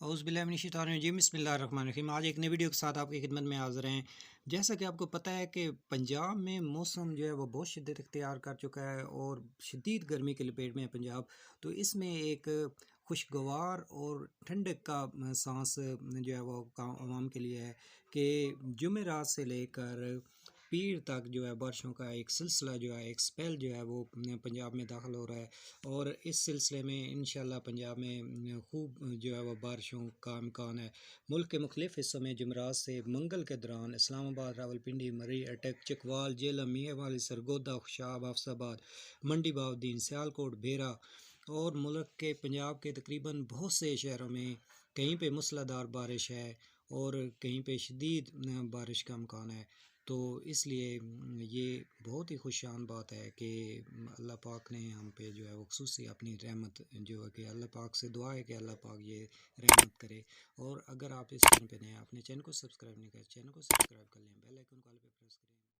اعوذ باللہ من الشیطان الرجیم بسم اللہ الرحمن الرحیم۔ آج ایک نئی ویڈیو کے ساتھ آپ کی خدمت میں حاضر ہیں۔ جیسا کہ آپ کو پتہ ہے کہ پنجاب میں موسم جو ہے وہ بہت شدت اختیار کر چکا ہے اور شدید گرمی کے لپیٹ میں ہے پنجاب، تو اس میں ایک خوشگوار اور ٹھنڈک کا سانس جو ہے وہ عوام کے لیے ہے کہ جمعرات سے لے کر پیر تک جو ہے بارشوں کا ایک سلسلہ جو ہے ایک سپیل جو ہے وہ پنجاب میں داخل ہو رہا ہے، اور اس سلسلے میں انشاءاللہ پنجاب میں خوب جو ہے وہ بارشوں کا امکان ہے۔ ملک کے مختلف حصوں میں جمعرات سے منگل کے دوران اسلام آباد، راولپنڈی، مری، اٹک، چکوال، جیلم، میاں والی، سرگودا، خوشاب، حفص آباد، منڈی بہاؤالدین، سیالکوٹ، بھیرا اور ملک کے پنجاب کے تقریباً بہت سے شہروں میں کہیں پہ موسلا دھار بارش ہے اور کہیں پہ شدید بارش کا امکان ہے۔ تو اس لیے یہ بہت ہی خوشان بات ہے کہ اللہ پاک نے ہم پہ جو ہے وہ خصوصی اپنی رحمت جو ہے کہ اللہ پاک سے دعا ہے کہ اللہ پاک یہ رحمت کرے۔ اور اگر آپ اس چینل پہ نئے ہیں، اپنے چینل کو سبسکرائب نہیں کریں، چینل کو سبسکرائب کر لیں، بیل آئیکن کو آل پہ پریس کریں۔